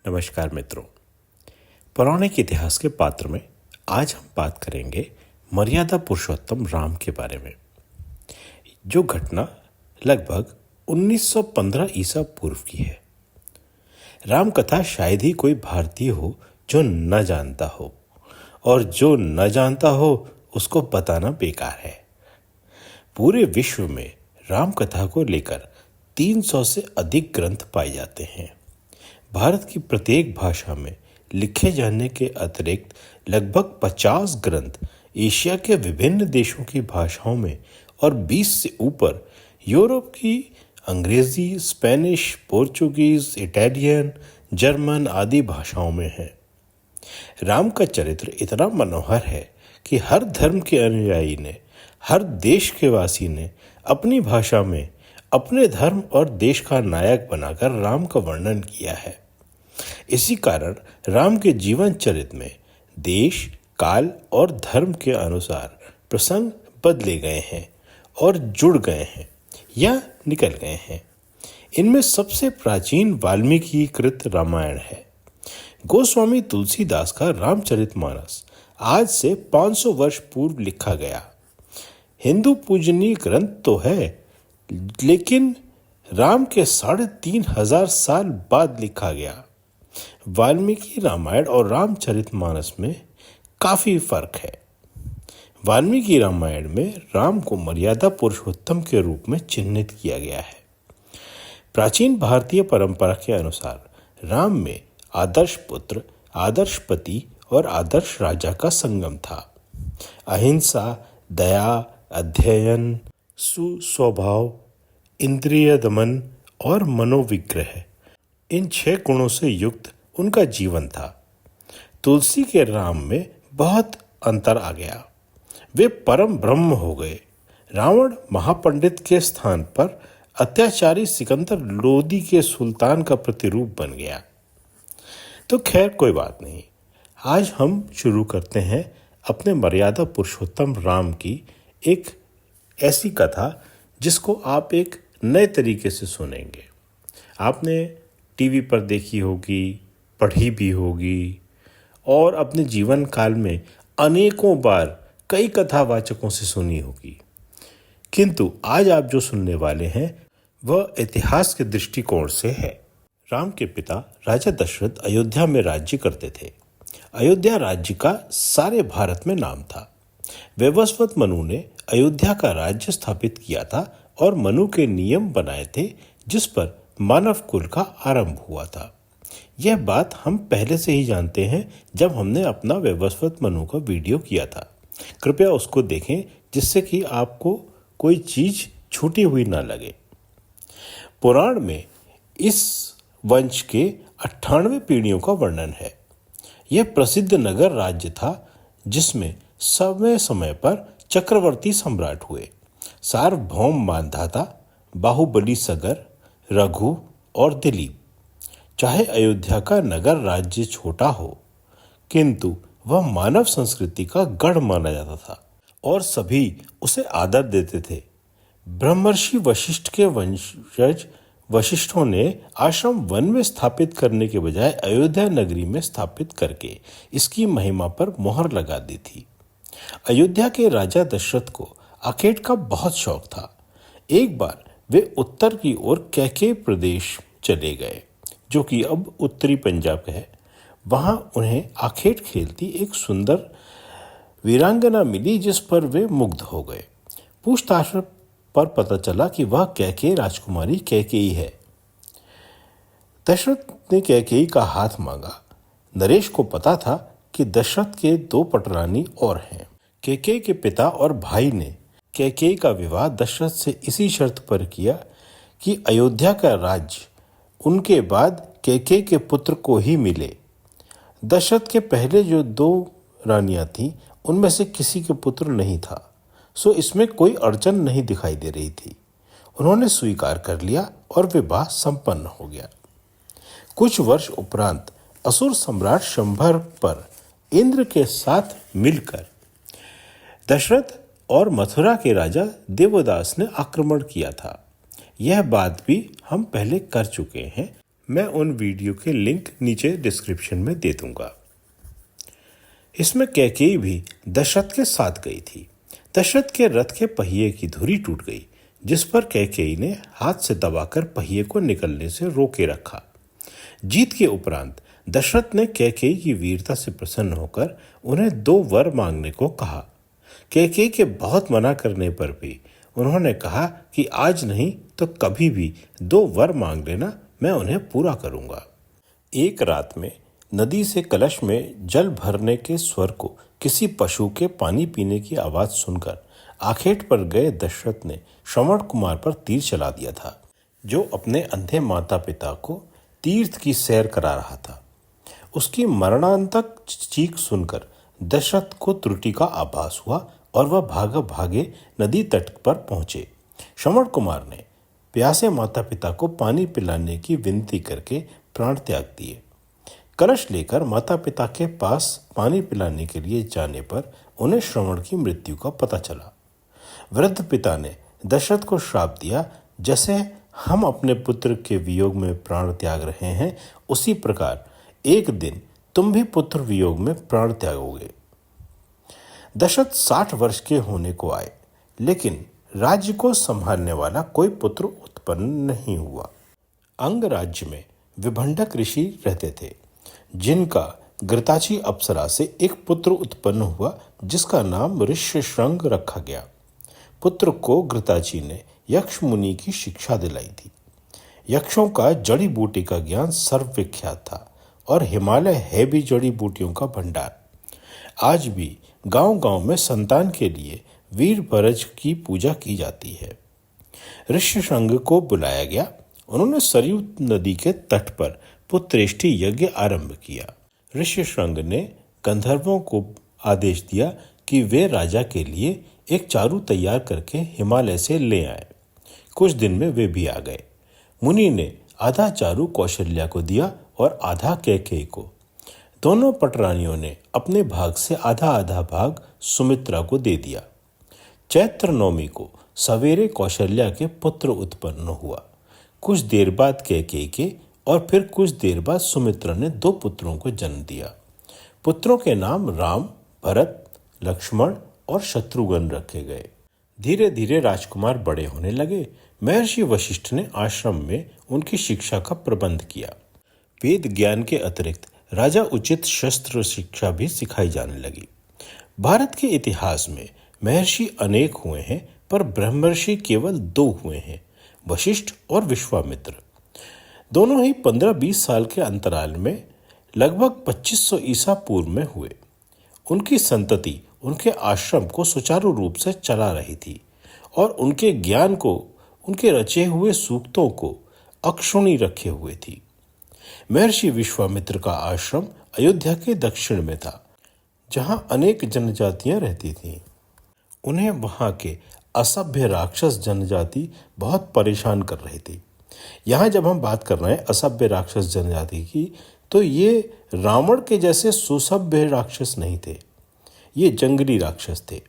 नमस्कार मित्रों। पौराणिक इतिहास के पात्र में आज हम बात करेंगे मर्यादा पुरुषोत्तम राम के बारे में, जो घटना लगभग 1915 ईसा पूर्व की है। राम कथा शायद ही कोई भारतीय हो जो न जानता हो, और जो न जानता हो उसको बताना बेकार है। पूरे विश्व में राम कथा को लेकर 300 से अधिक ग्रंथ पाए जाते हैं। भारत की प्रत्येक भाषा में लिखे जाने के अतिरिक्त लगभग 50 ग्रंथ एशिया के विभिन्न देशों की भाषाओं में और 20 से ऊपर यूरोप की अंग्रेजी, स्पेनिश, पोर्चुगीज, इटालियन, जर्मन आदि भाषाओं में हैं। राम का चरित्र इतना मनोहर है कि हर धर्म के अनुयायी ने, हर देश के वासी ने अपनी भाषा में अपने धर्म और देश का नायक बनाकर राम का वर्णन किया है। इसी कारण राम के जीवन चरित्र में देश, काल और धर्म के अनुसार प्रसंग बदले गए हैं और जुड़ गए हैं या निकल गए हैं। इनमें सबसे प्राचीन वाल्मीकि कृत रामायण है। गोस्वामी तुलसीदास का रामचरितमानस आज से 500 वर्ष पूर्व लिखा गया हिंदू पूजनीय ग्रंथ तो है, लेकिन राम के 3500 साल बाद लिखा गया वाल्मीकि रामायण और रामचरितमानस में काफी फर्क है। वाल्मीकि रामायण में राम को मर्यादा पुरुषोत्तम के रूप में चिन्हित किया गया है। प्राचीन भारतीय परंपरा के अनुसार राम में आदर्श पुत्र, आदर्श पति और आदर्श राजा का संगम था। अहिंसा, दया, अध्ययन, सुस्वभाव, इंद्रिय दमन और मनोविग्रह, इन 6 गुणों से युक्त उनका जीवन था। तुलसी के राम में बहुत अंतर आ गया। वे परम ब्रह्म हो गए। रावण महापंडित के स्थान पर अत्याचारी सिकंदर लोदी के सुल्तान का प्रतिरूप बन गया। तो खैर कोई बात नहीं, आज हम शुरू करते हैं अपने मर्यादा पुरुषोत्तम राम की एक ऐसी कथा जिसको आप एक नए तरीके से सुनेंगे। आपने टीवी पर देखी होगी, पढ़ी भी होगी और अपने जीवन काल में अनेकों बार कई कथावाचकों से सुनी होगी, किंतु आज आप जो सुनने वाले हैं वह इतिहास के दृष्टिकोण से है। राम के पिता राजा दशरथ अयोध्या में राज्य करते थे। अयोध्या राज्य का सारे भारत में नाम था। वैवस्वत मनु ने अयोध्या का राज्य स्थापित किया था और मनु के नियम बनाए थे जिस पर मानव कुल का आरंभ हुआ था। यह बात हम पहले से ही जानते हैं जब हमने अपना वैवस्वत मनु का वीडियो किया था। कृपया उसको देखें जिससे कि आपको कोई चीज छूटी हुई ना लगे। पुराण में इस वंश के 98 पीढ़ियों का वर्णन है। यह प्रसिद्ध नगर राज्य था जिसमें समय समय पर चक्रवर्ती सम्राट हुए। सार्वभौम मांधाता, बाहुबली सगर, रघु और दिलीप। चाहे अयोध्या का नगर राज्य छोटा हो, किंतु वह मानव संस्कृति का गढ़ माना जाता था और सभी उसे आदर देते थे। ब्रह्मर्षि वशिष्ठ के वंशज वशिष्ठों ने आश्रम वन में स्थापित करने के बजाय अयोध्या नगरी में स्थापित करके इसकी महिमा पर मोहर लगा दी थी। अयोध्या के राजा दशरथ को आखेट का बहुत शौक था। एक बार वे उत्तर की ओर कैकेय प्रदेश चले गए, जो कि अब उत्तरी पंजाब है। वहां उन्हें आखेट खेलती एक सुंदर वीरांगना मिली जिस पर वे मुग्ध हो गए। पूछताछ पर पता चला कि वह कैकेयी राजकुमारी कैकेयी है। दशरथ ने कैकेयी का हाथ मांगा। नरेश को पता था कि दशरथ के 2 पटरानी और हैं। कैकेयी के पिता और भाई ने कैकेयी का विवाह दशरथ से इसी शर्त पर किया कि अयोध्या का राज्य उनके बाद कैकेयी के पुत्र को ही मिले। दशरथ के पहले जो 2 रानियां थीं, उनमें से किसी के पुत्र नहीं था, सो इसमें कोई अड़चन नहीं दिखाई दे रही थी। उन्होंने स्वीकार कर लिया और विवाह संपन्न हो गया। कुछ वर्ष उपरांत असुर सम्राट शंभर पर इंद्र के साथ मिलकर दशरथ और मथुरा के राजा देवदास ने आक्रमण किया था। यह बात भी हम पहले कर चुके हैं। मैं उन वीडियो के लिंक नीचे डिस्क्रिप्शन में दे दूंगा। इसमें कैकेयी भी दशरथ के साथ गई थी। दशरथ के रथ के पहिए की धुरी टूट गई, जिस पर कैकेयी ने हाथ से दबाकर पहिए को निकलने से रोके रखा। जीत के उपरांत दशरथ ने कैकेयी की वीरता से प्रसन्न होकर उन्हें 2 वर मांगने को कहा। कैकेयी के बहुत मना करने पर भी उन्होंने कहा कि आज नहीं तो कभी भी 2 वर मांग लेना, मैं उन्हें पूरा करूंगा। एक रात में नदी से कलश में जल भरने के स्वर को किसी पशु के पानी पीने की आवाज सुनकर आखेट पर गए दशरथ ने श्रवण कुमार पर तीर चला दिया था, जो अपने अंधे माता पिता को तीर्थ की सैर करा रहा था। उसकी मरणांतक चीख सुनकर दशरथ को त्रुटि का आभास हुआ और वह भागे भागे नदी तट पर पहुंचे। श्रवण कुमार ने प्यासे माता पिता को पानी पिलाने की विनती करके प्राण त्याग दिए। कलश लेकर माता पिता के पास पानी पिलाने के लिए जाने पर उन्हें श्रवण की मृत्यु का पता चला। वृद्ध पिता ने दशरथ को श्राप दिया, जैसे हम अपने पुत्र के वियोग में प्राण त्याग रहे हैं, उसी प्रकार एक दिन तुम भी पुत्र वियोग में प्राण त्यागोगे। दशरथ 60 वर्ष के होने को आए, लेकिन राज्य को संभालने वाला कोई पुत्र उत्पन्न नहीं हुआ। अंग राज्य में विभंडक ऋषि रहते थे, जिनका घृताची अप्सरा से एक पुत्र उत्पन्न हुआ, जिसका नाम ऋष्यशृंग रखा गया। पुत्र को घृताची ने यक्ष मुनि की शिक्षा दिलाई थी। यक्षों का जड़ी बूटी का ज्ञान सर्वविख्यात था और हिमालय है भी जड़ी बूटियों का भंडार। आज भी गांव-गांव में संतान के लिए वीर भरज की पूजा की जाती है। ऋष्यशृंग को बुलाया गया। उन्होंने सरयू नदी के तट पर पुत्रेष्टि यज्ञ आरंभ किया। ऋष्यशृंग ने गंधर्वों को आदेश दिया कि वे राजा के लिए एक चारू तैयार करके हिमालय से ले आए। कुछ दिन में वे भी आ गए। मुनि ने आधा चारू कौशल्या को दिया और आधा कैकेयी को। दोनों पटरानियों ने अपने भाग से आधा आधा भाग सुमित्रा को दे दिया। चैत्र नवमी को सवेरे कौशल्या के पुत्र उत्पन्न हुआ। कुछ देर बाद कैकेयी के और फिर कुछ देर बाद सुमित्रा ने 2 पुत्रों को जन्म दिया। पुत्रों के नाम राम, भरत, लक्ष्मण और शत्रुघ्न रखे गए। धीरे धीरे राजकुमार बड़े होने लगे। महर्षि वशिष्ठ ने आश्रम में उनकी शिक्षा का प्रबंध किया। वेद ज्ञान के अतिरिक्त राजा उचित शस्त्र शिक्षा भी सिखाई जाने लगी। भारत के इतिहास में महर्षि अनेक हुए हैं, पर ब्रह्मर्षि केवल 2 हुए हैं, वशिष्ठ और विश्वामित्र। दोनों ही 15-20 साल के अंतराल में लगभग 2500 ईसा पूर्व में हुए। उनकी संतति उनके आश्रम को सुचारू रूप से चला रही थी और उनके ज्ञान को, उनके रचे हुए सूक्तों को अक्षुण्णी रखे हुए थी। महर्षि विश्वामित्र का आश्रम अयोध्या के दक्षिण में था, जहां अनेक जनजातियां रहती थीं। उन्हें वहां के असभ्य राक्षस जनजाति बहुत परेशान कर रही थी। यहाँ जब हम बात कर रहे हैं असभ्य राक्षस जनजाति की, तो ये रावण के जैसे सुसभ्य राक्षस नहीं थे, ये जंगली राक्षस थे।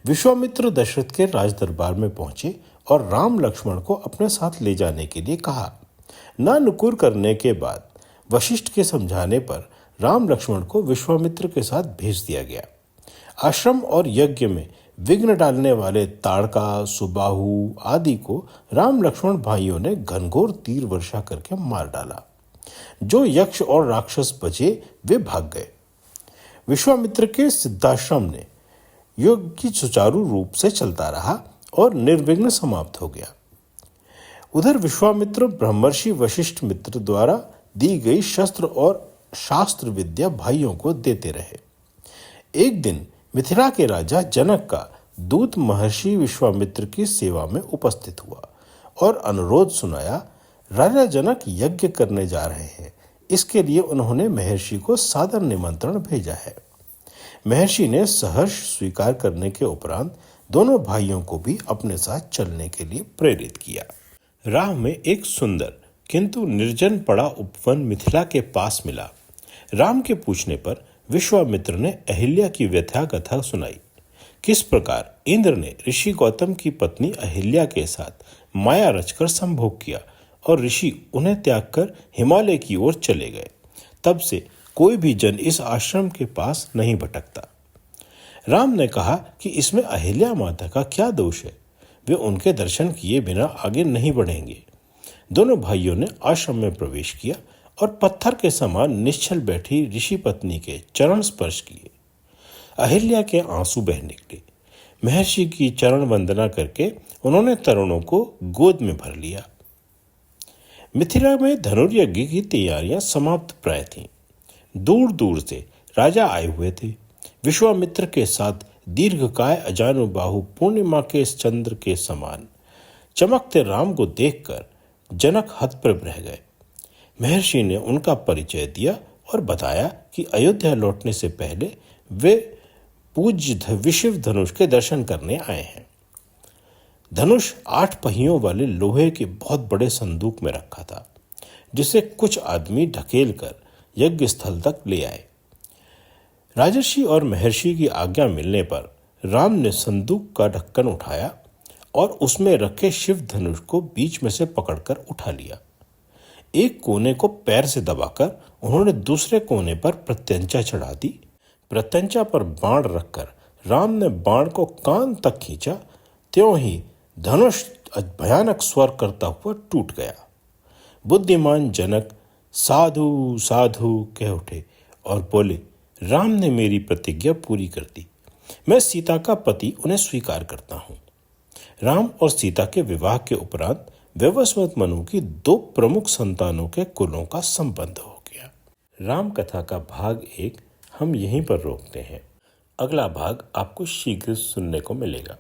विश्वामित्र दशरथ के राज दरबार में पहुंचे और राम लक्ष्मण को अपने साथ ले जाने के लिए कहा। नानुकुर करने के बाद वशिष्ठ के समझाने पर राम लक्ष्मण को विश्वामित्र के साथ भेज दिया गया। आश्रम और यज्ञ में विघ्न डालने वाले ताड़का, सुबाहु आदि को राम लक्ष्मण भाइयों ने घनघोर तीर वर्षा करके मार डाला। जो यक्ष और राक्षस बचे वे भाग गए। विश्वामित्र के सिद्धाश्रम ने यज्ञ सुचारू रूप से चलता रहा और निर्विघ्न समाप्त हो गया। उधर विश्वामित्र ब्रह्मर्षि वशिष्ठ मित्र द्वारा दी गई शस्त्र और शास्त्र विद्या भाइयों को देते रहे। एक दिन मिथिला के राजा जनक का दूत महर्षि विश्वामित्र की सेवा में उपस्थित हुआ और अनुरोध सुनाया। राजा जनक यज्ञ करने जा रहे हैं, इसके लिए उन्होंने महर्षि को सादर निमंत्रण भेजा है। महर्षि ने सहर्ष स्वीकार करने के उपरांत दोनों भाइयों को भी अपने साथ चलने के लिए प्रेरित किया। राह में एक सुंदर किंतु निर्जन पड़ा उपवन मिथिला के पास मिला। राम के पूछने पर विश्वामित्र ने अहिल्या की व्यथा कथा सुनाई। किस प्रकार इंद्र ने ऋषि गौतम की पत्नी अहिल्या के साथ माया रचकर संभोग किया और ऋषि उन्हें त्याग कर हिमालय की ओर चले गए। तब से कोई भी जन इस आश्रम के पास नहीं भटकता। राम ने कहा कि इसमें अहिल्या माता का क्या दोष है, वे उनके दर्शन किए बिना आगे नहीं बढ़ेंगे। दोनों भाइयों ने आश्रम में प्रवेश किया और पत्थर के समान निश्चल बैठी ऋषि पत्नी के चरण स्पर्श किए। अहिल्या के आंसू बह निकले। महर्षि की चरण वंदना करके उन्होंने तरुणों को गोद में भर लिया। मिथिला में धनुर्यज्ञ की तैयारियां समाप्त प्राय थीं। दूर दूर से राजा आए हुए थे। विश्वामित्र के साथ दीर्घकाय अजानुबाहु पूर्णिमा के चंद्र के समान चमकते राम को देखकर जनक हतप्रभ रह गए। महर्षि ने उनका परिचय दिया और बताया कि अयोध्या लौटने से पहले वे पूज्य विशिव धनुष के दर्शन करने आए हैं। धनुष 8 पहियों वाले लोहे के बहुत बड़े संदूक में रखा था, जिसे कुछ आदमी ढकेल कर यज्ञ स्थल तक ले आए। राजर्षि और महर्षि की आज्ञा मिलने पर राम ने संदूक का ढक्कन उठाया और उसमें रखे शिव धनुष को बीच में से पकड़कर उठा लिया। एक कोने को पैर से दबाकर उन्होंने दूसरे कोने पर प्रत्यंचा चढ़ा दी। प्रत्यंचा पर बाण रखकर राम ने बाण को कान तक खींचा। त्यों ही धनुष भयानक स्वर करता हुआ टूट गया। बुद्धिमान जनक साधु साधु कह उठे और बोले, राम ने मेरी प्रतिज्ञा पूरी कर दी। मैं सीता का पति उन्हें स्वीकार करता हूं। राम और सीता के विवाह के उपरांत वैवस्वत मनु की 2 प्रमुख संतानों के कुलों का संबंध हो गया। राम कथा का भाग 1 हम यहीं पर रोकते हैं। अगला भाग आपको शीघ्र सुनने को मिलेगा।